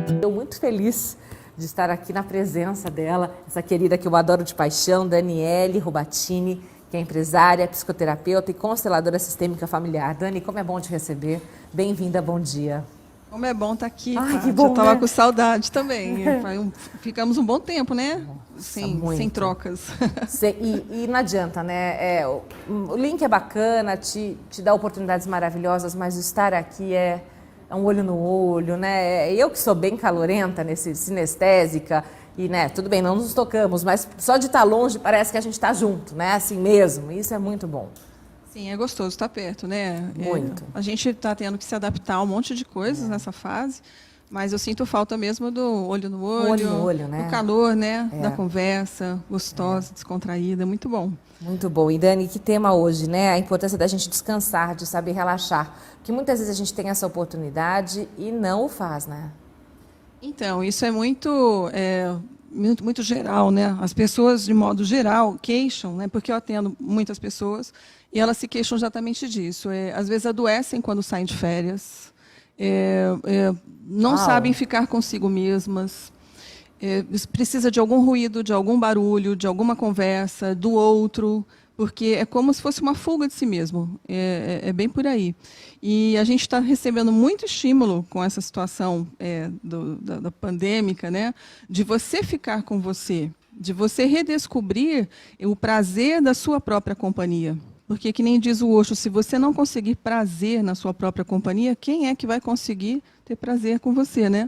Estou muito feliz de estar aqui na presença dela, essa querida que eu adoro de paixão, Daniele Rubattini, que é empresária, psicoterapeuta e consteladora sistêmica familiar. Dani, como é bom te receber. Bem-vinda, bom dia. Como é bom estar aqui, Ai, que bom, eu estava né? com saudade também. Ficamos um bom tempo, né? Sem trocas. E não adianta, né? O link é bacana, te dá oportunidades maravilhosas, mas estar aqui é um olho no olho, né? Eu que sou bem calorenta, sinestésica, e né, tudo bem, não nos tocamos, mas só de estar longe parece que a gente está junto, né? Assim mesmo, isso é muito bom. Sim, é gostoso estar perto, né? Muito. A gente está tendo que se adaptar a um monte de coisas nessa fase, mas eu sinto falta mesmo do olho no olho, né? do calor, né? Da conversa gostosa, descontraída, muito bom. Muito bom. E Dani, que tema hoje, né? A importância da gente descansar, de saber relaxar. Porque muitas vezes a gente tem essa oportunidade e não o faz, né? Então, isso é muito geral, né? As pessoas, de modo geral, queixam, né? Porque eu atendo muitas pessoas e elas se queixam exatamente disso. Às vezes adoecem quando saem de férias, não sabem ficar consigo mesmas, precisa de algum ruído, de algum barulho, de alguma conversa, do outro, porque é como se fosse uma fuga de si mesmo. É bem por aí. E a gente está recebendo muito estímulo com essa situação da pandêmica, né? De você ficar com você, de você redescobrir o prazer da sua própria companhia. Porque, que nem diz o Osho, se você não conseguir prazer na sua própria companhia, quem é que vai conseguir ter prazer com você, né?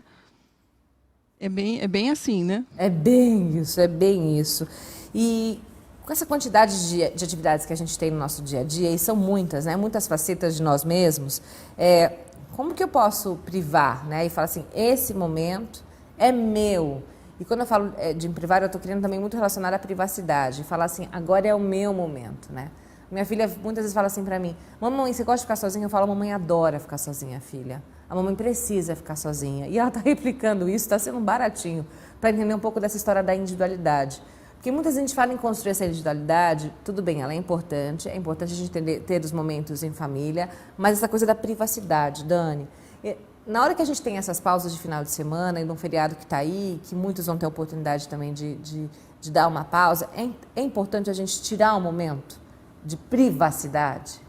É bem assim, né? É bem isso, é bem isso. E com essa quantidade de atividades que a gente tem no nosso dia a dia, e são muitas, né? Muitas facetas de nós mesmos, como que eu posso privar, né? E falar assim, esse momento é meu. E quando eu falo de privar, eu estou querendo também muito relacionar à privacidade. Falar assim, agora é o meu momento, né? Minha filha muitas vezes fala assim pra mim, mamãe, você gosta de ficar sozinha? Eu falo, mamãe adora ficar sozinha, filha. A mamãe precisa ficar sozinha. E ela está replicando isso, está sendo baratinho, para entender um pouco dessa história da individualidade. Porque muitas vezes a gente fala em construir essa individualidade, tudo bem, ela é importante a gente ter os momentos em família, mas essa coisa da privacidade, Dani. Na hora que a gente tem essas pausas de final de semana e num feriado que está aí, que muitos vão ter a oportunidade também de dar uma pausa, é importante a gente tirar um momento de privacidade?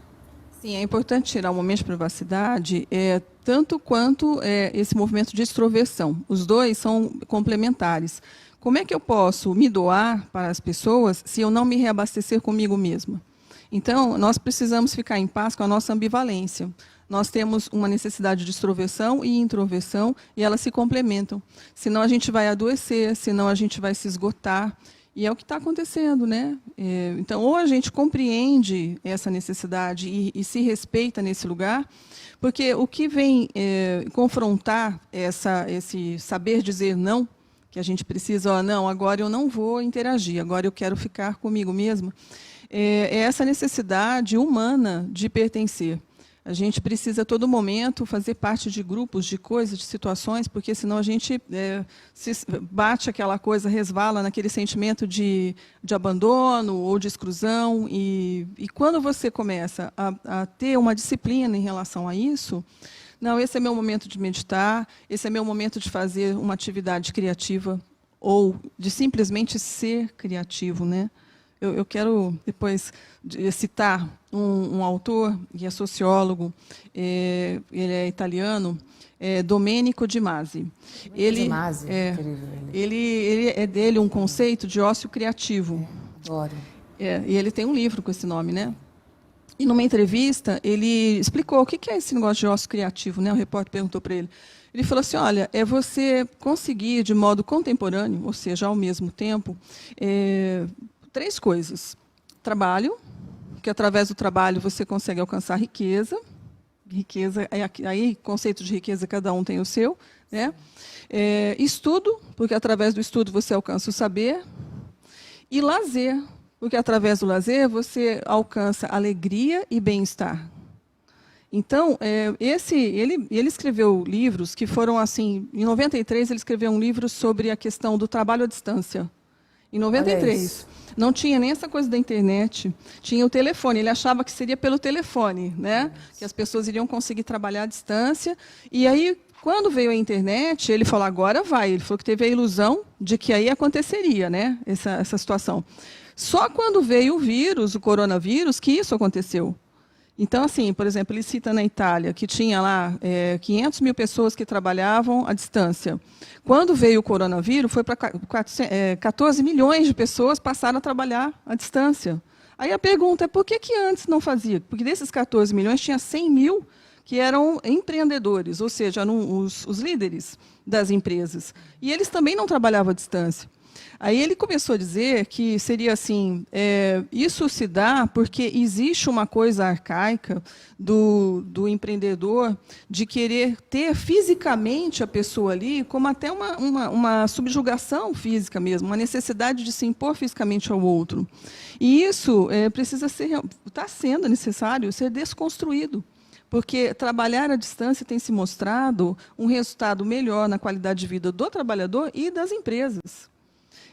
Sim, é importante tirar um momento de privacidade, tanto quanto esse movimento de extroversão. Os dois são complementares. Como é que eu posso me doar para as pessoas se eu não me reabastecer comigo mesma? Então, nós precisamos ficar em paz com a nossa ambivalência. Nós temos uma necessidade de extroversão e introversão, e elas se complementam. Senão a gente vai adoecer, senão a gente vai se esgotar. E é o que está acontecendo, né? Então, ou a gente compreende essa necessidade e se respeita nesse lugar, porque o que vem confrontar esse saber dizer não, que a gente precisa, não, agora eu não vou interagir, agora eu quero ficar comigo mesma, é essa necessidade humana de pertencer. A gente precisa, a todo momento, fazer parte de grupos, de coisas, de situações, porque senão a gente se bate aquela coisa, resvala naquele sentimento de abandono ou de exclusão. E quando você começa a ter uma disciplina em relação a isso, não, esse é meu momento de meditar, esse é meu momento de fazer uma atividade criativa, ou de simplesmente ser criativo, né? Eu quero depois citar um autor que é sociólogo, ele é italiano, Domenico De Masi. Ele é dele um conceito de ócio criativo. Adoro. E ele tem um livro com esse nome, né? E numa entrevista ele explicou o que é esse negócio de ócio criativo, né? O repórter perguntou para ele. Ele falou assim, olha, é você conseguir de modo contemporâneo, ou seja, ao mesmo tempo, 3 coisas. Trabalho, que através do trabalho você consegue alcançar riqueza. Riqueza, aí conceito de riqueza cada um tem o seu, né? Estudo, porque através do estudo você alcança o saber. E lazer, porque através do lazer você alcança alegria e bem-estar. Então, ele escreveu livros que foram assim, em 93 ele escreveu um livro sobre a questão do trabalho à distância. Em 93. Não tinha nem essa coisa da internet, tinha o telefone. Ele achava que seria pelo telefone, né? Que as pessoas iriam conseguir trabalhar à distância. E aí, quando veio a internet, ele falou, agora vai. Ele falou que teve a ilusão de que aí aconteceria, né? Essa situação. Só quando veio o vírus, o coronavírus, que isso aconteceu. Então, assim, por exemplo, ele cita na Itália que tinha lá 500 mil pessoas que trabalhavam à distância. Quando veio o coronavírus, foi para 14 milhões de pessoas passaram a trabalhar à distância. Aí a pergunta é, por que antes não fazia? Porque desses 14 milhões, tinha 100 mil que eram empreendedores, ou seja, eram os líderes das empresas. E eles também não trabalhavam à distância. Aí ele começou a dizer que seria assim, isso se dá porque existe uma coisa arcaica do empreendedor de querer ter fisicamente a pessoa ali como até uma subjugação física mesmo, uma necessidade de se impor fisicamente ao outro. E isso está sendo necessário ser desconstruído. Porque trabalhar à distância tem se mostrado um resultado melhor na qualidade de vida do trabalhador e das empresas.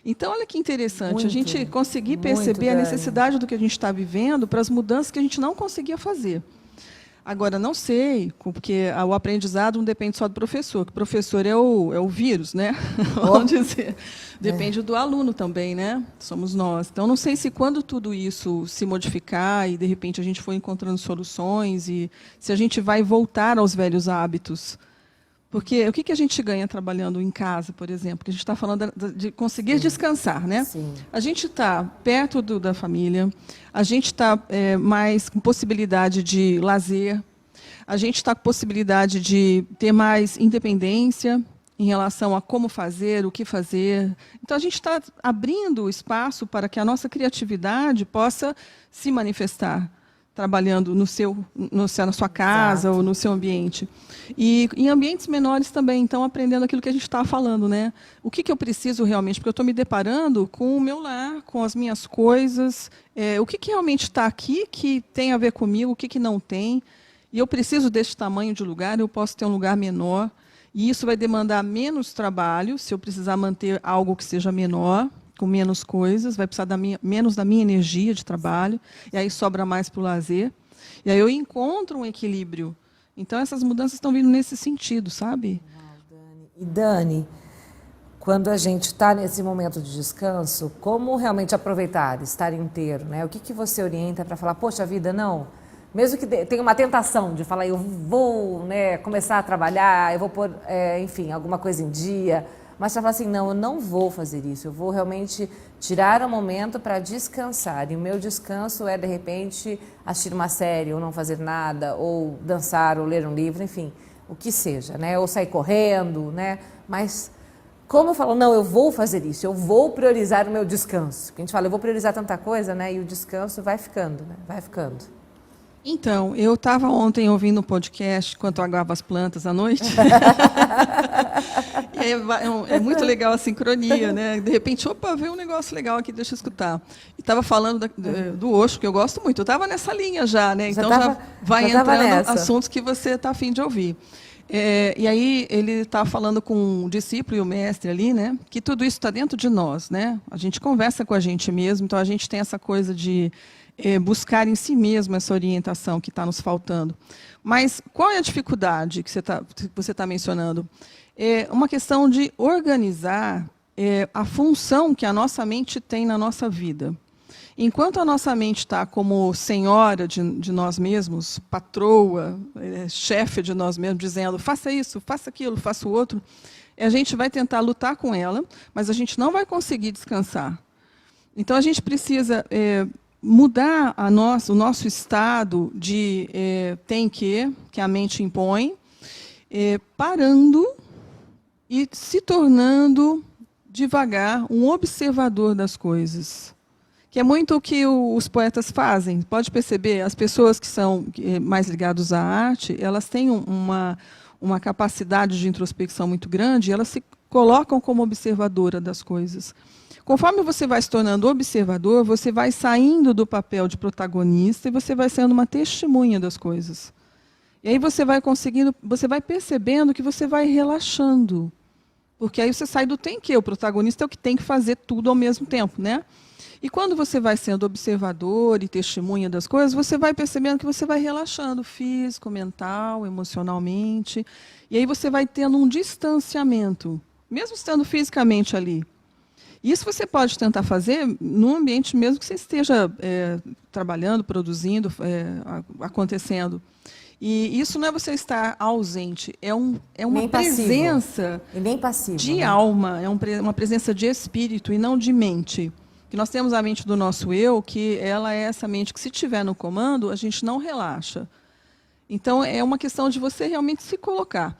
Então, olha que interessante, a gente conseguir perceber a necessidade do que a gente está vivendo para as mudanças que a gente não conseguia fazer. Agora, não sei, porque o aprendizado não depende só do professor, que o professor é o vírus, né? Vamos dizer. Depende do aluno também, né? Somos nós. Então, não sei se quando tudo isso se modificar e, de repente, a gente for encontrando soluções e se a gente vai voltar aos velhos hábitos. Porque o que a gente ganha trabalhando em casa, por exemplo? Porque a gente está falando de conseguir descansar, né? Sim. A gente está perto da família, a gente está mais com possibilidade de lazer, a gente está com possibilidade de ter mais independência em relação a como fazer, o que fazer. Então, a gente está abrindo espaço para que a nossa criatividade possa se manifestar, trabalhando na sua casa. Exato. Ou no seu ambiente. E em ambientes menores também, então, aprendendo aquilo que a gente está falando, né? O que eu preciso realmente? Porque eu estou me deparando com o meu lar, com as minhas coisas, o que realmente está aqui que tem a ver comigo, o que não tem. E eu preciso desse tamanho de lugar, eu posso ter um lugar menor, e isso vai demandar menos trabalho, se eu precisar manter algo que seja menor, com menos coisas, vai precisar menos da minha energia de trabalho, e aí sobra mais para o lazer. E aí eu encontro um equilíbrio. Então, essas mudanças estão vindo nesse sentido, sabe? E, Dani, quando a gente está nesse momento de descanso, como realmente aproveitar, estar inteiro, né? O que você orienta para falar, poxa vida, não, mesmo que tenha uma tentação de falar, eu vou, né, começar a trabalhar, eu vou pôr, enfim, alguma coisa em dia, mas para falar assim, não, eu não vou fazer isso, eu vou realmente tirar um momento para descansar. E o meu descanso é, de repente, assistir uma série, ou não fazer nada, ou dançar, ou ler um livro, enfim, o que seja, né? Ou sair correndo, né? Mas como eu falo, não, eu vou fazer isso, eu vou priorizar o meu descanso. Porque a gente fala, eu vou priorizar tanta coisa, né? E o descanso vai ficando, né? Vai ficando. Então, eu estava ontem ouvindo um podcast enquanto eu aguava as plantas à noite. É muito legal a sincronia, né? De repente, opa, veio um negócio legal aqui, deixa eu escutar. E estava falando do Osho, que eu gosto muito. Eu estava nessa linha já, né? Então já vai entrando assuntos que você está a fim de ouvir. E aí ele está falando com o discípulo e o mestre ali, né? Que tudo isso está dentro de nós, né? A gente conversa com a gente mesmo, então a gente tem essa coisa de buscar em si mesmo essa orientação que está nos faltando. Mas qual é a dificuldade que você tá mencionando? É uma questão de organizar a função que a nossa mente tem na nossa vida. Enquanto a nossa mente está como senhora de nós mesmos, patroa, chefe de nós mesmos, dizendo, faça isso, faça aquilo, faça o outro, a gente vai tentar lutar com ela, mas a gente não vai conseguir descansar. Então, a gente precisa mudar o nosso estado de tem que a mente impõe, parando e se tornando, devagar, um observador das coisas. Que é muito o que os poetas fazem. Pode perceber, as pessoas que são mais ligadas à arte, elas têm uma capacidade de introspecção muito grande, e elas se colocam como observadora das coisas. Conforme você vai se tornando observador, você vai saindo do papel de protagonista e você vai sendo uma testemunha das coisas. E aí você vai conseguindo, você vai percebendo que você vai relaxando. Porque aí você sai do tem que, o protagonista é o que tem que fazer tudo ao mesmo tempo, né? E quando você vai sendo observador e testemunha das coisas, você vai percebendo que você vai relaxando físico, mental, emocionalmente. E aí você vai tendo um distanciamento, mesmo estando fisicamente ali. Isso você pode tentar fazer no ambiente mesmo que você esteja trabalhando, produzindo, acontecendo. E isso não é você estar ausente, é uma Nem presença passivo. E nem passivo, de né? alma, uma presença de espírito e não de mente. Que nós temos a mente do nosso eu, que ela é essa mente que, se tiver no comando, a gente não relaxa. Então, é uma questão de você realmente se colocar.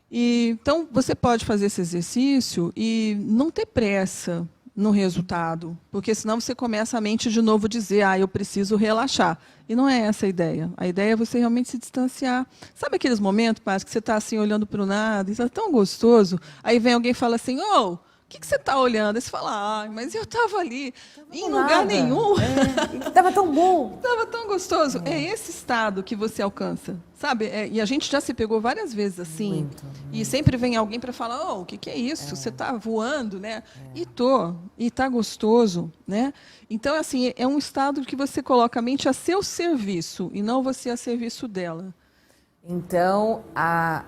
Então, você pode fazer esse exercício e não ter pressa no resultado, porque senão você começa a mente de novo a dizer, eu preciso relaxar. E não é essa a ideia. A ideia é você realmente se distanciar. Sabe aqueles momentos, Paz, que você está assim, olhando para o nada, e está tão gostoso, aí vem alguém e fala assim, o que você está olhando? Aí você fala, mas eu estava ali, em lugar nenhum. Estava tão bom. Estava tão gostoso. É esse estado que você alcança, sabe? E a gente já se pegou várias vezes assim. Muito. E sempre vem alguém para falar, o que é isso? Você está voando, né? E está gostoso, né? Então, assim, é um estado que você coloca a mente a seu serviço e não você a serviço dela. Então,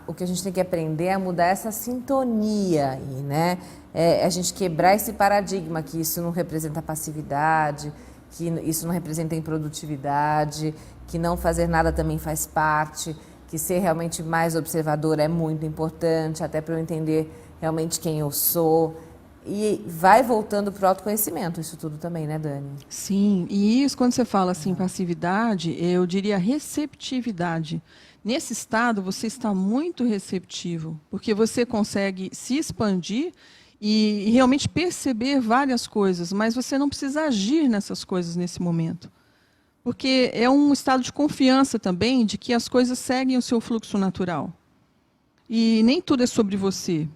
o que a gente tem que aprender é mudar essa sintonia aí, né? A gente quebrar esse paradigma que isso não representa passividade, que isso não representa improdutividade, que não fazer nada também faz parte, que ser realmente mais observador é muito importante, até para eu entender realmente quem eu sou. E vai voltando para o autoconhecimento, isso tudo também, né, Dani? Sim, e isso, quando você fala assim, passividade, eu diria receptividade. Nesse estado, você está muito receptivo, porque você consegue se expandir e realmente perceber várias coisas, mas você não precisa agir nessas coisas nesse momento. Porque é um estado de confiança também de que as coisas seguem o seu fluxo natural. E nem tudo é sobre você.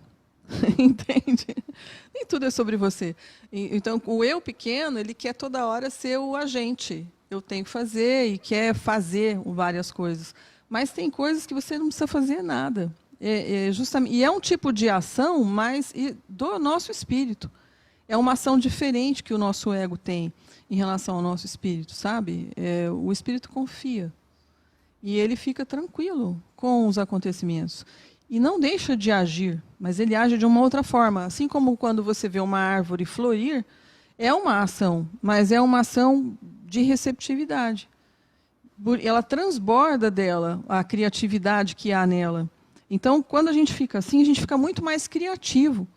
Entende? Nem tudo é sobre você. Então, o eu pequeno, ele quer toda hora ser o agente. Eu tenho que fazer e quer fazer várias coisas. Mas tem coisas que você não precisa fazer nada. Justamente, e é um tipo de ação, mas do nosso espírito. É uma ação diferente que o nosso ego tem em relação ao nosso espírito, sabe? O espírito confia. E ele fica tranquilo com os acontecimentos. E não deixa de agir, mas ele age de uma outra forma. Assim como quando você vê uma árvore florir, é uma ação, mas é uma ação de receptividade. Ela transborda dela a criatividade que há nela. Então, quando a gente fica assim, a gente fica muito mais criativo.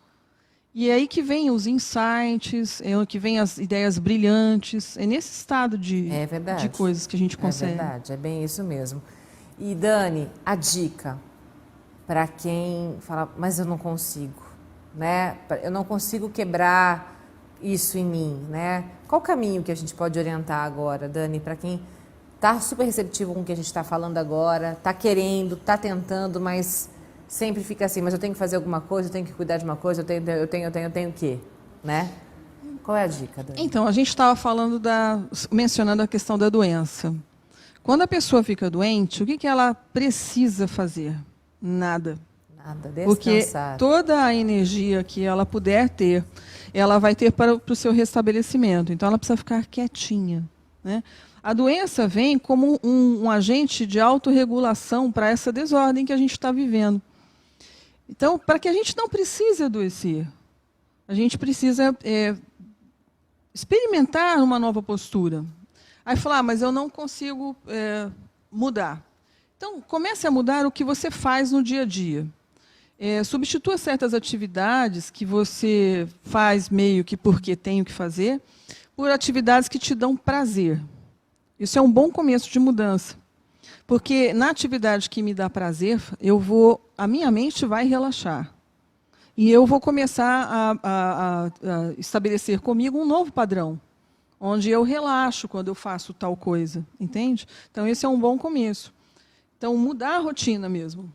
E é aí que vem os insights, é que vem as ideias brilhantes. É nesse estado de coisas que a gente consegue. É verdade, é bem isso mesmo. E, Dani, a dica para quem fala, mas eu não consigo, né? Eu não consigo quebrar isso em mim, né? Qual o caminho que a gente pode orientar agora, Dani, para quem está super receptivo com o que a gente está falando agora, está querendo, está tentando, mas sempre fica assim, mas eu tenho que fazer alguma coisa, eu tenho que cuidar de uma coisa, eu tenho o quê, né? Qual é a dica, Dani? Então, a gente estava falando mencionando a questão da doença. Quando a pessoa fica doente, o que ela precisa fazer? Nada. Nada, descansar. Porque toda a energia que ela puder ter, ela vai ter para o seu restabelecimento. Então, ela precisa ficar quietinha, né? A doença vem como um agente de autorregulação para essa desordem que a gente está vivendo. Então, para que a gente não precise adoecer, a gente precisa experimentar uma nova postura. Aí falar, mas eu não consigo mudar. Então, comece a mudar o que você faz no dia a dia. Substitua certas atividades que você faz meio que porque tenho que fazer, por atividades que te dão prazer. Isso é um bom começo de mudança. Porque na atividade que me dá prazer, a minha mente vai relaxar. E eu vou começar a estabelecer comigo um novo padrão, onde eu relaxo quando eu faço tal coisa, entende? Então, esse é um bom começo. Então, mudar a rotina mesmo.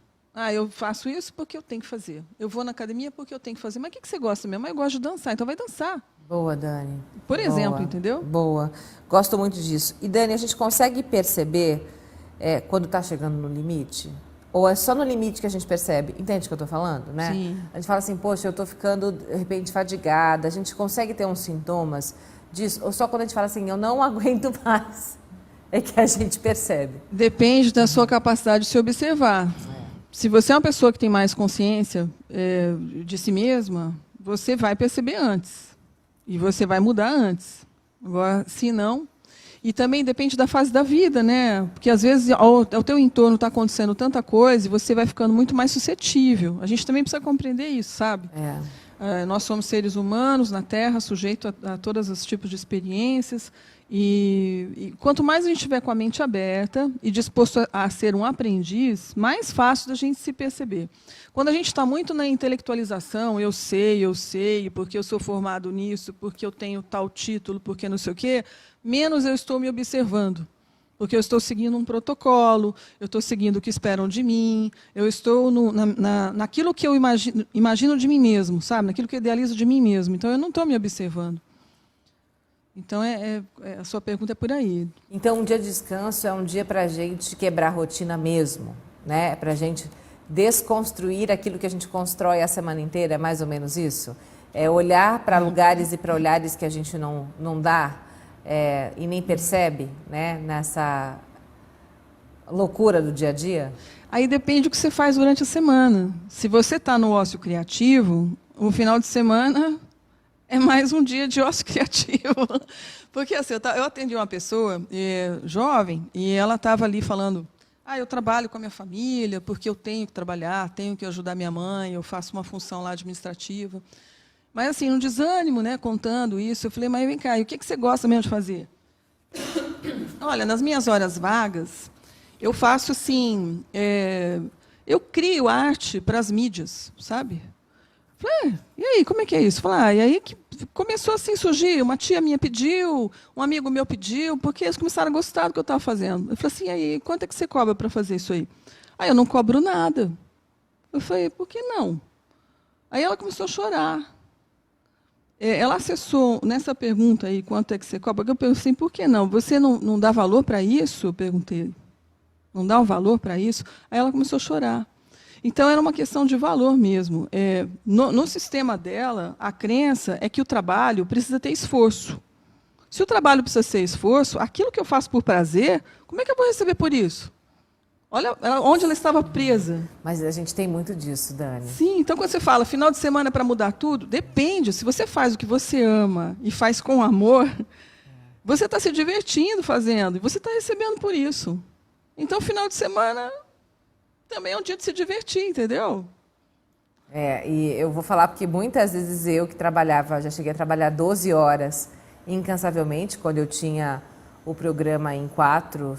Eu faço isso porque eu tenho que fazer. Eu vou na academia porque eu tenho que fazer. Mas o que você gosta mesmo? Eu gosto de dançar, então vai dançar. Boa, Dani. Por exemplo, entendeu? Boa. Gosto muito disso. E, Dani, a gente consegue perceber quando está chegando no limite? Ou é só no limite que a gente percebe? Entende o que eu estou falando, né? Sim. A gente fala assim, poxa, eu estou ficando, de repente, fadigada. A gente consegue ter uns sintomas disso? Ou só quando a gente fala assim, eu não aguento mais, é que a gente percebe? Depende da sua capacidade de se observar. Se você é uma pessoa que tem mais consciência de si mesma, você vai perceber antes. E você vai mudar antes. Agora, se não... E também depende da fase da vida, né? Porque, às vezes, ao teu entorno está acontecendo tanta coisa e você vai ficando muito mais suscetível. A gente também precisa compreender isso, sabe? Nós somos seres humanos na Terra, sujeitos a todos os tipos de experiências. E quanto mais a gente estiver com a mente aberta e disposto a ser um aprendiz, mais fácil da gente se perceber. Quando a gente está muito na intelectualização, eu sei, porque eu sou formado nisso, porque eu tenho tal título, porque não sei o quê, menos eu estou me observando. Porque eu estou seguindo um protocolo, eu estou seguindo o que esperam de mim, eu estou naquilo que eu imagino de mim mesmo, sabe? Naquilo que eu idealizo de mim mesmo. Então, eu não estou me observando. Então, a sua pergunta é por aí. Então, um dia de descanso é um dia para a gente quebrar a rotina mesmo, né? Para a gente desconstruir aquilo que a gente constrói a semana inteira, é mais ou menos isso? É olhar para lugares e para olhares que a gente não dá e nem percebe, né? Nessa loucura do dia a dia? Aí depende do que você faz durante a semana. Se você está no ócio criativo, o final de semana... é mais um dia de ócio criativo. Porque assim, eu atendi uma pessoa jovem e ela estava ali falando, eu trabalho com a minha família porque eu tenho que trabalhar, tenho que ajudar minha mãe, eu faço uma função lá administrativa. Mas, assim, um desânimo, né, contando isso. Eu falei, mas vem cá, e o que você gosta mesmo de fazer? Olha, nas minhas horas vagas, eu faço assim, eu crio arte para as mídias, sabe? Falei, e aí, como é que é isso? Falei, e aí que começou assim a surgir, uma tia minha pediu, um amigo meu pediu, porque eles começaram a gostar do que eu estava fazendo. Eu falei assim, e aí, quanto é que você cobra para fazer isso aí? Aí eu não cobro nada. Eu falei, por que não? Aí ela começou a chorar. Ela acessou nessa pergunta aí, quanto é que você cobra? Eu pensei, por que não? Você não dá valor para isso? Eu perguntei. Não dá um valor para isso? Aí ela começou a chorar. Então, era uma questão de valor mesmo. No sistema dela, a crença é que o trabalho precisa ter esforço. Se o trabalho precisa ser esforço, aquilo que eu faço por prazer, como é que eu vou receber por isso? Olha onde ela estava presa. Mas a gente tem muito disso, Dani. Sim, então quando você fala final de semana é para mudar tudo, depende. Se você faz o que você ama e faz com amor, você está se divertindo fazendo e você está recebendo por isso. Então, final de semana também é um dia de se divertir, entendeu? E eu vou falar porque muitas vezes eu que trabalhava, já cheguei a trabalhar 12 horas incansavelmente, quando eu tinha o programa em 4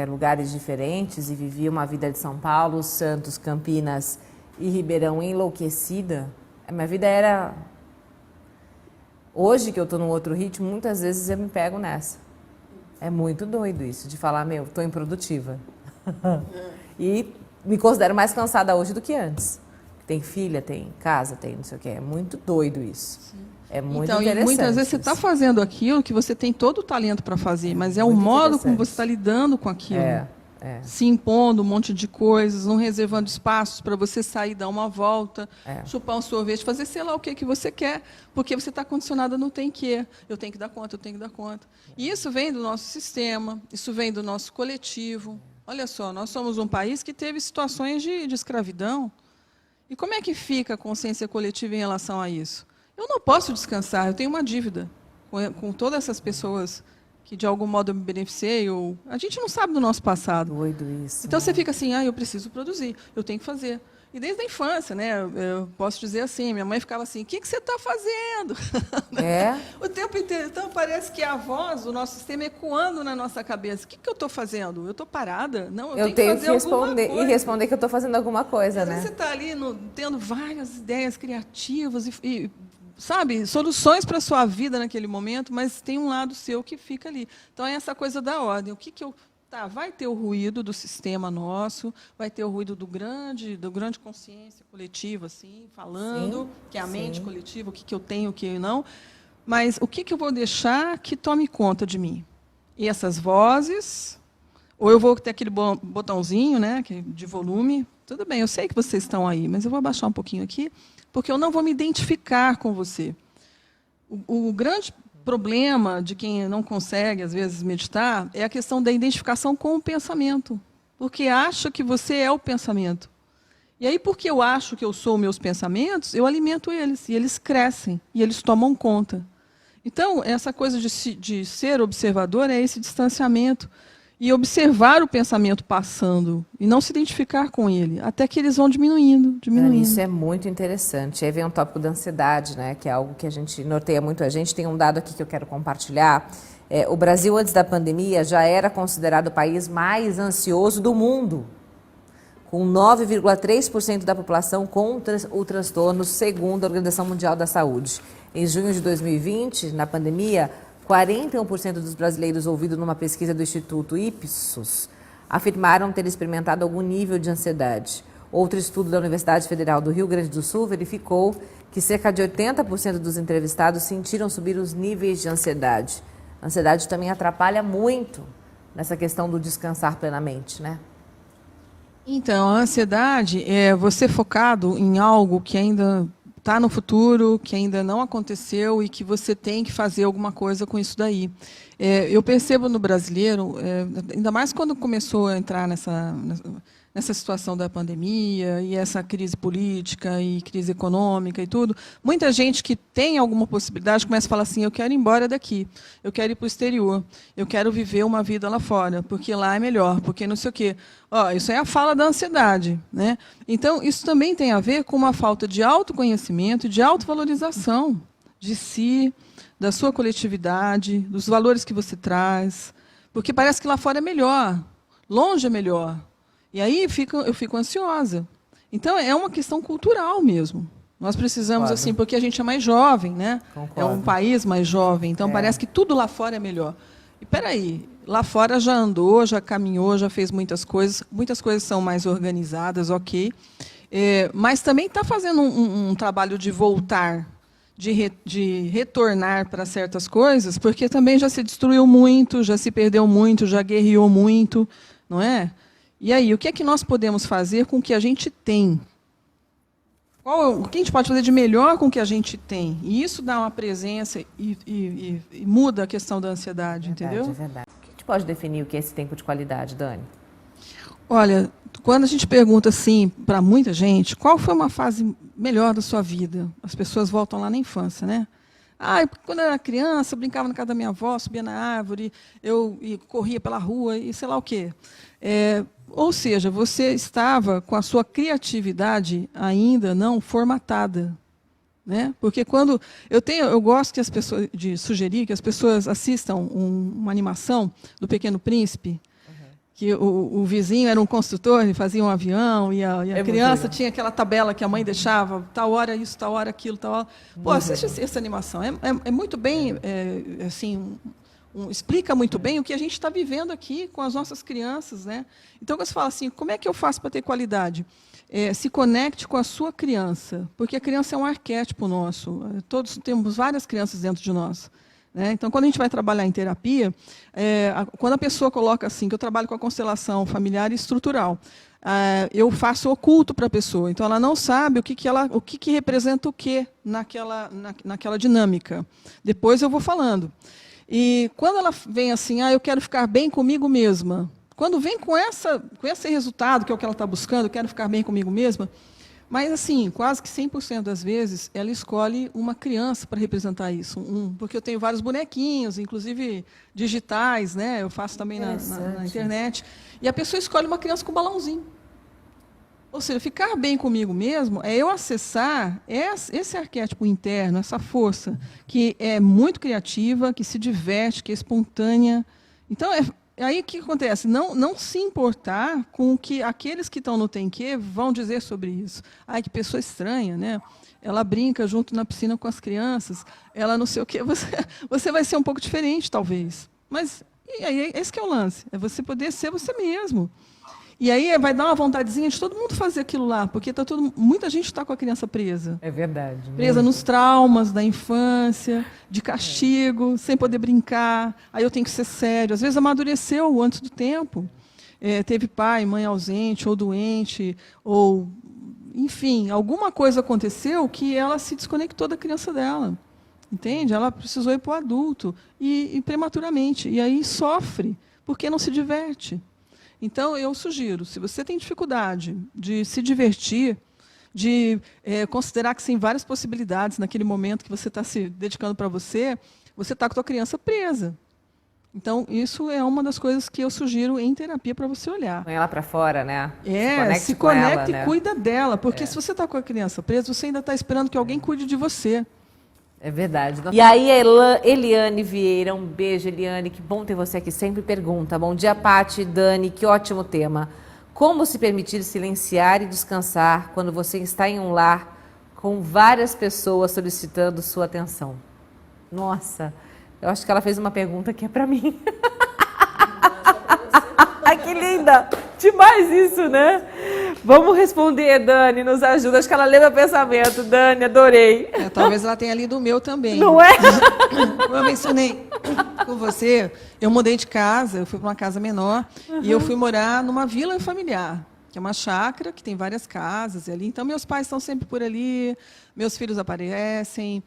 lugares diferentes e vivia uma vida de São Paulo, Santos, Campinas e Ribeirão enlouquecida. A minha vida era... Hoje que eu estou num outro ritmo, muitas vezes eu me pego nessa. É muito doido isso, de falar, estou improdutiva. E me considero mais cansada hoje do que antes. Tem filha, tem casa, tem não sei o quê. É muito doido isso. Sim. É muito interessante. E muitas vezes você está fazendo aquilo que você tem todo o talento para fazer, mas é o modo como você está lidando com aquilo. Se impondo um monte de coisas, não reservando espaços para você sair, dar uma volta, chupar um sorvete, fazer sei lá o que você quer, porque você está condicionada no tem que. Eu tenho que dar conta, eu tenho que dar conta. E isso vem do nosso sistema, isso vem do nosso coletivo. Olha só, nós somos um país que teve situações de escravidão. E como é que fica a consciência coletiva em relação a isso? Eu não posso descansar, eu tenho uma dívida com todas essas pessoas que, de algum modo, eu me beneficiei. A gente não sabe do nosso passado. Doido isso. Então, você fica assim, eu preciso produzir, eu tenho que fazer. E desde a infância, né, eu posso dizer assim, minha mãe ficava assim, o que você está fazendo? O tempo inteiro. Então, parece que a voz do nosso sistema ecoando na nossa cabeça. O que eu estou fazendo? Eu estou parada? Não, eu tenho que responder e responder que eu estou fazendo alguma coisa, né? Você está ali tendo várias ideias criativas e sabe, soluções para a sua vida naquele momento, mas tem um lado seu que fica ali. Então, é essa coisa da ordem. O que eu... vai ter o ruído do sistema nosso, vai ter o ruído do grande consciência coletiva, assim, falando, que é a mente coletiva, o que eu tenho, o que eu não. Mas o que eu vou deixar que tome conta de mim? E essas vozes, Ou eu vou ter aquele botãozinho, né, de volume. Tudo bem, eu sei que vocês estão aí, mas eu vou abaixar um pouquinho aqui, porque eu não vou me identificar com você. O grande problema de quem não consegue, às vezes, meditar é a questão da identificação com o pensamento, porque acha que você é o pensamento. E aí, porque eu acho que eu sou meus pensamentos, eu alimento eles, e eles crescem, e eles tomam conta. Então, essa coisa de ser observador é esse distanciamento, e observar o pensamento passando, e não se identificar com ele, até que eles vão diminuindo. Isso é muito interessante. Aí vem um tópico da ansiedade, né, que é algo que a gente norteia muito a gente. Tem um dado aqui que eu quero compartilhar. O Brasil, antes da pandemia, já era considerado o país mais ansioso do mundo, com 9,3% da população com o transtorno, segundo a Organização Mundial da Saúde. Em junho de 2020, na pandemia, 41% dos brasileiros ouvidos numa pesquisa do Instituto Ipsos afirmaram ter experimentado algum nível de ansiedade. Outro estudo da Universidade Federal do Rio Grande do Sul verificou que cerca de 80% dos entrevistados sentiram subir os níveis de ansiedade. A ansiedade também atrapalha muito nessa questão do descansar plenamente, né? Então, a ansiedade é você focado em algo que ainda está no futuro, que ainda não aconteceu e que você tem que fazer alguma coisa com isso daí. Eu percebo no brasileiro, ainda mais quando começou a entrar nessa situação da pandemia e essa crise política e crise econômica e tudo, muita gente que tem alguma possibilidade começa a falar assim, eu quero ir embora daqui, eu quero ir para o exterior, eu quero viver uma vida lá fora, porque lá é melhor, porque não sei o quê. Isso é a fala da ansiedade, né? Então, isso também tem a ver com uma falta de autoconhecimento e de autovalorização de si, da sua coletividade, dos valores que você traz, porque parece que lá fora é melhor, longe é melhor. E aí eu fico ansiosa. Então, é uma questão cultural mesmo. Nós precisamos, Concordo. assim, porque a gente é mais jovem, né? Concordo. É um país mais jovem, então parece que tudo lá fora é melhor. E peraí, lá fora já andou, já caminhou, já fez muitas coisas são mais organizadas, ok. Mas também está fazendo um trabalho de voltar, de retornar para certas coisas, porque também já se destruiu muito, já se perdeu muito, já guerreou muito, não é? E aí, o que é que nós podemos fazer com o que a gente tem? O que a gente pode fazer de melhor com o que a gente tem? E isso dá uma presença e muda a questão da ansiedade, entendeu? É verdade. O que a gente pode definir o que é esse tempo de qualidade, Dani? Olha, quando a gente pergunta assim para muita gente, qual foi uma fase melhor da sua vida? As pessoas voltam lá na infância, né? Quando eu era criança, eu brincava na casa da minha avó, subia na árvore, eu corria pela rua e sei lá o quê. Ou seja, você estava com a sua criatividade ainda não formatada, né? Porque quando eu gosto que as pessoas de sugerir que as pessoas assistam uma animação do Pequeno Príncipe, que o vizinho era um construtor, ele fazia um avião e a criança tinha aquela tabela que a mãe deixava, tal hora isso, tal hora aquilo, tal hora. Pô, assiste essa animação, é muito bem, assim. Explica muito bem o que a gente está vivendo aqui com as nossas crianças, né? Então, quando você fala assim, como é que eu faço para ter qualidade? Se conecte com a sua criança, porque a criança é um arquétipo nosso. Todos temos várias crianças dentro de nós, né? Então, quando a gente vai trabalhar em terapia, quando a pessoa coloca assim, que eu trabalho com a constelação familiar e estrutural, eu faço oculto para a pessoa. Então, ela não sabe o que representa o quê naquela dinâmica. Depois eu vou falando. E quando ela vem assim, eu quero ficar bem comigo mesma, quando vem com esse resultado, que é o que ela está buscando, eu quero ficar bem comigo mesma, mas assim, quase que 100% das vezes, ela escolhe uma criança para representar isso. Porque eu tenho vários bonequinhos, inclusive digitais, né? Eu faço também na internet. E a pessoa escolhe uma criança com balãozinho. Ou seja, ficar bem comigo mesmo é eu acessar esse arquétipo interno, essa força, que é muito criativa, que se diverte, que é espontânea. Então, aí o que acontece? Não se importar com o que aqueles que estão no Tem Que vão dizer sobre isso. Que pessoa estranha, né? Ela brinca junto na piscina com as crianças, ela não sei o quê. Você vai ser um pouco diferente, talvez. Mas esse que é o lance, é você poder ser você mesmo. E aí vai dar uma vontadezinha de todo mundo fazer aquilo lá, porque muita gente está com a criança presa. É verdade. Presa nos traumas da infância, de castigo, sem poder brincar. Aí eu tenho que ser sério. Às vezes amadureceu antes do tempo. teve pai, mãe ausente ou doente, ou, enfim, alguma coisa aconteceu que ela se desconectou da criança dela. Entende? Ela precisou ir para o adulto, e prematuramente. E aí sofre, porque não se diverte. Então, eu sugiro, se você tem dificuldade de se divertir, de considerar que tem várias possibilidades naquele momento que você está se dedicando para você está com a tua criança presa. Então, isso é uma das coisas que eu sugiro em terapia para você olhar. Põe ela para fora, né? Se conecta ela, e né? cuida dela, porque se você está com a criança presa, você ainda está esperando que alguém cuide de você. É verdade. E aí, Eliane Vieira, um beijo, Eliane, que bom ter você aqui, sempre pergunta. Bom dia, Paty, Dani, que ótimo tema. Como se permitir silenciar e descansar quando você está em um lar com várias pessoas solicitando sua atenção? Nossa, eu acho que ela fez uma pergunta que é para mim. Que linda! Demais isso, né? Vamos responder, Dani, nos ajuda. Acho que ela lê meu pensamento. Dani, adorei. Talvez ela tenha lido o meu também. Não é? Eu mencionei com você, eu mudei de casa, eu fui para uma casa menor, e eu fui morar numa vila familiar, que é uma chácara, que tem várias casas ali. Então, meus pais estão sempre por ali, meus filhos aparecem,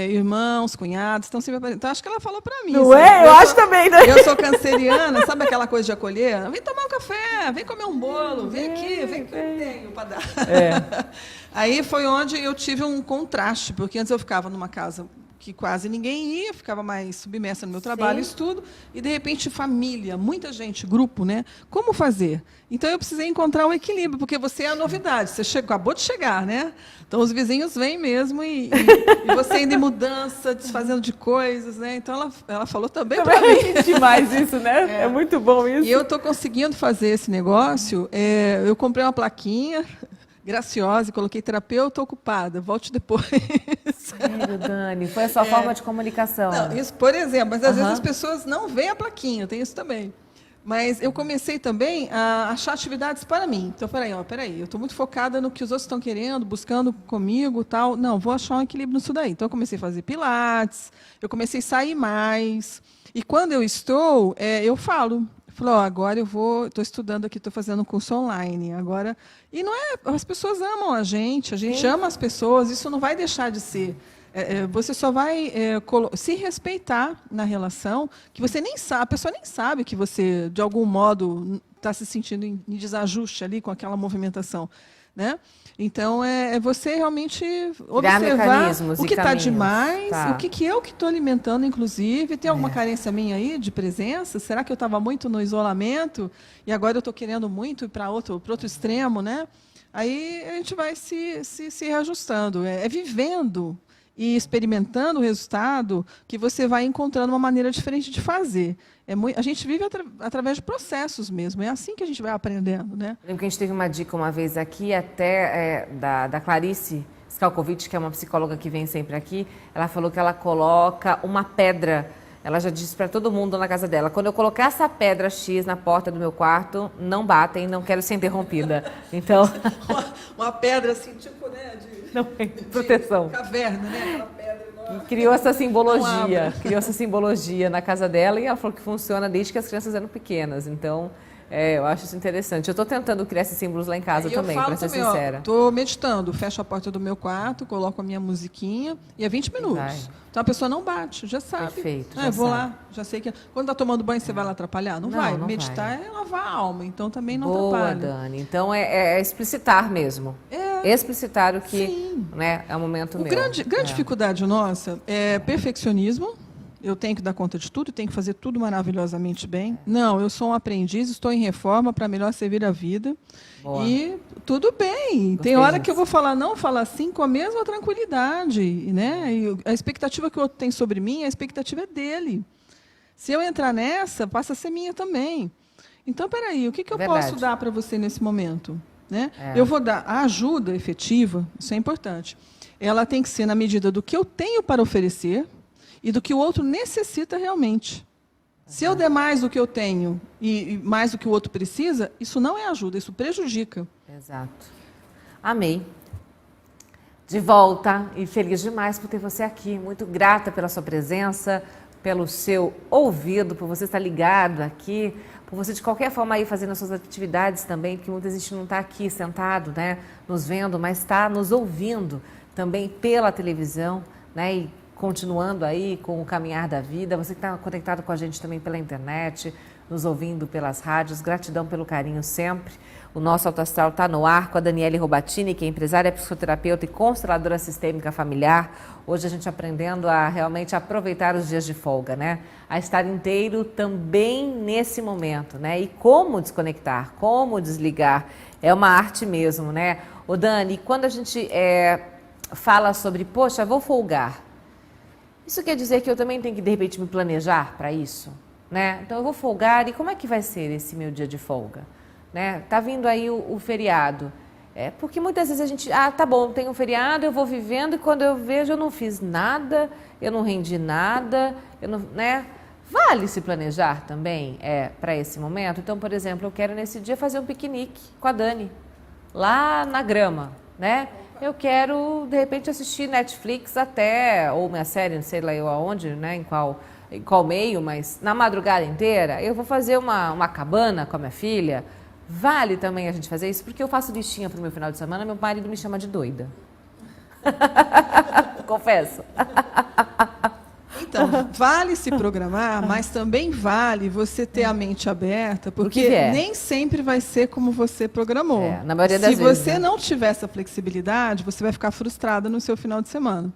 irmãos, cunhados, estão sempre aparecendo. Então, acho que ela falou para mim. Não é? Eu acho também, né? Eu sou canceriana, sabe aquela coisa de acolher? Vem tomar um café, vem comer um bolo, vem aqui, vem que eu tenho para dar. Aí foi onde eu tive um contraste, porque antes eu ficava numa casa que quase ninguém ia, ficava mais submersa no meu trabalho e estudo, e, de repente, família, muita gente, grupo, né? Como fazer? Então, eu precisei encontrar um equilíbrio, porque você é a novidade, você acabou de chegar, né? Então, os vizinhos vêm mesmo, e você ainda em mudança, desfazendo de coisas, né? Então, ela falou também para mim. Demais isso, né? É muito bom isso. E eu estou conseguindo fazer esse negócio, eu comprei uma plaquinha graciosa e coloquei terapeuta ocupada, volte depois. Sério, Dani, foi a sua forma de comunicação. Não, isso, por exemplo, mas às vezes as pessoas não veem a plaquinha, tem isso também. Mas eu comecei também a achar atividades para mim. Então, peraí, eu estou muito focada no que os outros estão querendo, buscando comigo, tal. Não, vou achar um equilíbrio nisso daí. Então, eu comecei a fazer pilates, eu comecei a sair mais. E quando eu estou, eu falo, agora eu estou estudando aqui, estou fazendo um curso online. Agora, e não é, as pessoas amam a gente ama as pessoas, isso não vai deixar de ser. Você só vai se respeitar na relação, que você nem sabe, a pessoa nem sabe que você, de algum modo, está se sentindo em desajuste ali com aquela movimentação, né? Então, você realmente observar o que está demais, o que eu que estou alimentando, inclusive. Tem alguma carência minha aí de presença? Será que eu estava muito no isolamento e agora eu estou querendo muito ir para outro extremo, né? Aí a gente vai se reajustando. É vivendo e experimentando o resultado que você vai encontrando uma maneira diferente de fazer. A gente vive através de processos mesmo, é assim que a gente vai aprendendo, né? Eu lembro que a gente teve uma dica uma vez aqui, até da Clarice Skalkovic, que é uma psicóloga que vem sempre aqui. Ela falou que ela coloca uma pedra, ela já disse para todo mundo na casa dela, quando eu colocar essa pedra X na porta do meu quarto, não batem, não quero ser interrompida. Então... uma pedra assim, tipo, né, de proteção. Caverna, né? Aquela pedra enorme. Criou essa simbologia na casa dela, e ela falou que funciona desde que as crianças eram pequenas. Então, eu acho isso interessante. Eu estou tentando criar esses símbolos lá em casa também, para ser sincera. Estou meditando, fecho a porta do meu quarto, coloco a minha musiquinha e é 20 minutos. Então a pessoa não bate, já sabe. Perfeito. Eu vou lá, já sei que. Quando está tomando banho, você vai lá atrapalhar? Não vai. Meditar é lavar a alma, então também não atrapalha. Boa, Dani. Então é explicitar mesmo. Explicitar o que é o momento meu. Grande dificuldade nossa é perfeccionismo. Eu tenho que dar conta de tudo, tenho que fazer tudo maravilhosamente bem. Não, eu sou um aprendiz, estou em reforma para melhor servir a vida. Boa. E tudo bem. Tem hora que eu vou falar não, falar sim com a mesma tranquilidade, né? E a expectativa que o outro tem sobre mim, a expectativa é dele. Se eu entrar nessa, passa a ser minha também. Então, peraí, o que eu posso dar para você nesse momento? Né? Eu vou dar a ajuda efetiva, isso é importante. Ela tem que ser na medida do que eu tenho para oferecer e do que o outro necessita realmente. Se eu der mais do que eu tenho e mais do que o outro precisa, isso não é ajuda, isso prejudica. Exato. Amei. De volta e feliz demais por ter você aqui. Muito grata pela sua presença, pelo seu ouvido, por você estar ligado aqui, por você de qualquer forma aí fazendo as suas atividades também, porque muitas vezes a gente não está aqui sentado, né, nos vendo, mas está nos ouvindo também pela televisão, né, e continuando aí com o caminhar da vida. Você que está conectado com a gente também pela internet, nos ouvindo pelas rádios, gratidão pelo carinho sempre. O nosso Alto Astral está no ar com a Daniele Robatini, que é empresária, psicoterapeuta e consteladora sistêmica familiar. Hoje a gente aprendendo a realmente aproveitar os dias de folga, né? A estar inteiro também nesse momento, né? E como desconectar, como desligar, é uma arte mesmo, né? Ô Dani, quando a gente fala sobre, poxa, vou folgar, isso quer dizer que eu também tenho que, de repente, me planejar para isso, né? Então eu vou folgar e como é que vai ser esse meu dia de folga? Né? Tá vindo aí o feriado. Porque muitas vezes a gente, tá bom, tem um feriado, eu vou vivendo e quando eu vejo eu não fiz nada, eu não rendi nada, eu não, né? Vale se planejar também para esse momento. Então, por exemplo, eu quero nesse dia fazer um piquenique com a Dani, lá na grama, né? Eu quero, de repente, assistir Netflix até, ou minha série, não sei lá eu aonde, né? Em qual meio, mas na madrugada inteira, eu vou fazer uma cabana com a minha filha. Vale também a gente fazer isso, porque eu faço listinha para o meu final de semana, meu marido me chama de doida. Confesso. Então, vale se programar, mas também vale você ter a mente aberta, porque nem sempre vai ser como você programou. Na maioria das vezes. Se você não tiver essa flexibilidade, você vai ficar frustrada no seu final de semana.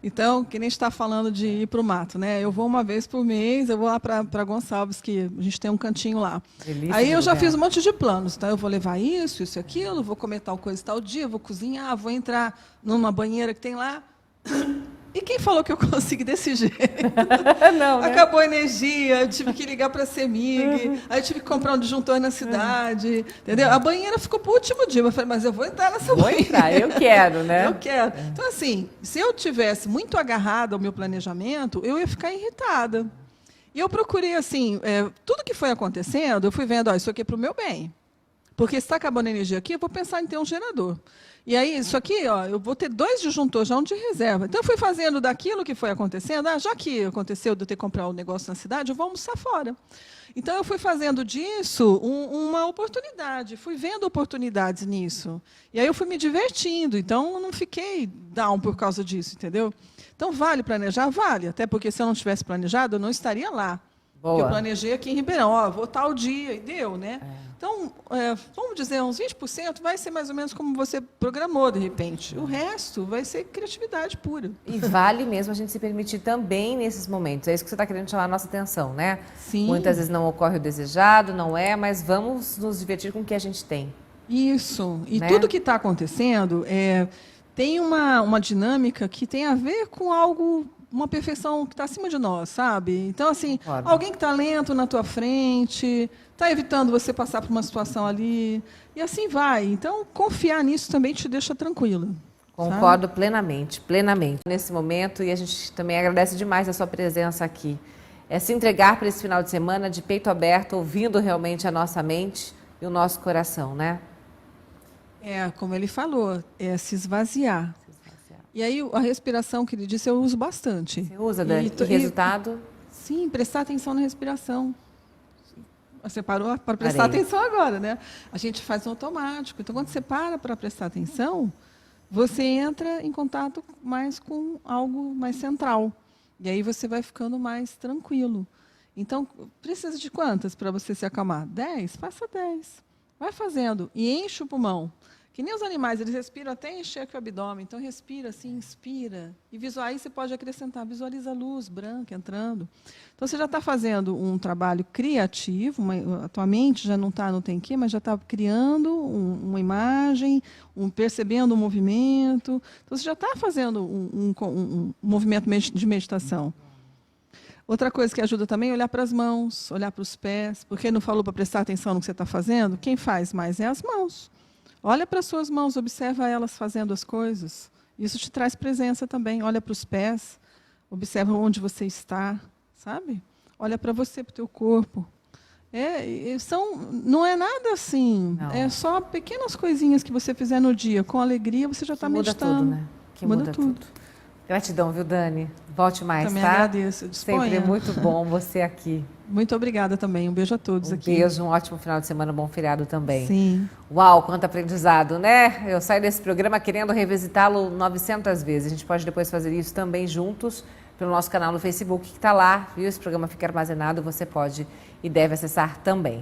Então, que nem está falando de ir para o mato, né? Eu vou uma vez por mês, eu vou lá para Gonçalves, que a gente tem um cantinho lá. Delícia. Aí eu já fiz um monte de planos, tá? Eu vou levar isso e aquilo, vou comer tal coisa tal dia, vou cozinhar, vou entrar numa banheira que tem lá. E quem falou que eu consegui desse jeito? Não, né? Acabou a energia, eu tive que ligar para a CEMIG, aí eu tive que comprar um disjuntor na cidade, entendeu? A banheira ficou para o último dia, eu falei, mas eu vou entrar nessa banheira. Vou entrar, eu quero, né? Eu quero. Então, assim, se eu tivesse muito agarrada ao meu planejamento, eu ia ficar irritada. E eu procurei, assim, tudo que foi acontecendo, eu fui vendo, isso aqui é para o meu bem. Porque se está acabando a energia aqui, eu vou pensar em ter um gerador. E aí, isso aqui, eu vou ter 2 disjuntores, já um de reserva. Então, eu fui fazendo daquilo que foi acontecendo. Já que aconteceu de eu ter que comprar um negócio na cidade, eu vou almoçar fora. Então, eu fui fazendo disso uma oportunidade. Fui vendo oportunidades nisso. E aí, eu fui me divertindo. Então, eu não fiquei down por causa disso, entendeu? Então, vale planejar? Vale. Até porque, se eu não tivesse planejado, eu não estaria lá. Boa. Eu planejei aqui em Ribeirão, vou tal dia, e deu, né? Então, vamos dizer, uns 20% vai ser mais ou menos como você programou, de repente. O resto vai ser criatividade pura. E vale mesmo a gente se permitir também nesses momentos. É isso que você está querendo chamar a nossa atenção, né? Sim. Muitas vezes não ocorre o desejado, não mas vamos nos divertir com o que a gente tem. Isso. E né? Tudo que está acontecendo tem uma dinâmica que tem a ver com algo, uma perfeição que está acima de nós, sabe? Então, assim, alguém que está lento na tua frente, está evitando você passar por uma situação ali, e assim vai. Então, confiar nisso também te deixa tranquila. Concordo plenamente, plenamente. Nesse momento, e a gente também agradece demais a sua presença aqui. Se entregar para esse final de semana de peito aberto, ouvindo realmente a nossa mente e o nosso coração, né? Como ele falou, se esvaziar. E aí, a respiração que ele disse, eu uso bastante. Você usa, Dani? E resultado? Sim, prestar atenção na respiração. Você parou para prestar atenção agora, né? A gente faz no automático. Então, quando você para prestar atenção, você entra em contato mais com algo mais central. E aí você vai ficando mais tranquilo. Então, precisa de quantas para você se acalmar? 10? Faça 10. Vai fazendo. E enche o pulmão. Que nem os animais, eles respiram até encher aqui o abdômen. Então, respira assim, inspira. E aí você pode acrescentar, visualiza a luz branca entrando. Então, você já está fazendo um trabalho criativo, a tua mente já não tem quê, mas já está criando uma imagem, percebendo um movimento. Então, você já está fazendo um movimento de meditação. Outra coisa que ajuda também é olhar para as mãos, olhar para os pés. Porque não falou para prestar atenção no que você está fazendo? Quem faz mais é as mãos. Olha para as suas mãos, observa elas fazendo as coisas. Isso te traz presença também. Olha para os pés, observa onde você está, sabe? Olha para você, para o teu corpo. Não é nada assim. Não. É só pequenas coisinhas que você fizer no dia. Com alegria, você já está meditando. Muda tudo, né? Que muda tudo. Gratidão, viu, Dani? Volte mais, também tá? Agradeço. Disponha. Sempre é muito bom você aqui. Muito obrigada também. Um beijo a todos Um aqui. beijo, um ótimo final de semana, um bom feriado também. Sim. Uau, quanto aprendizado, né? Eu saio desse programa querendo revisitá-lo 900 vezes. A gente pode depois fazer isso também juntos pelo nosso canal no Facebook, que está lá, viu? Esse programa fica armazenado, você pode e deve acessar também.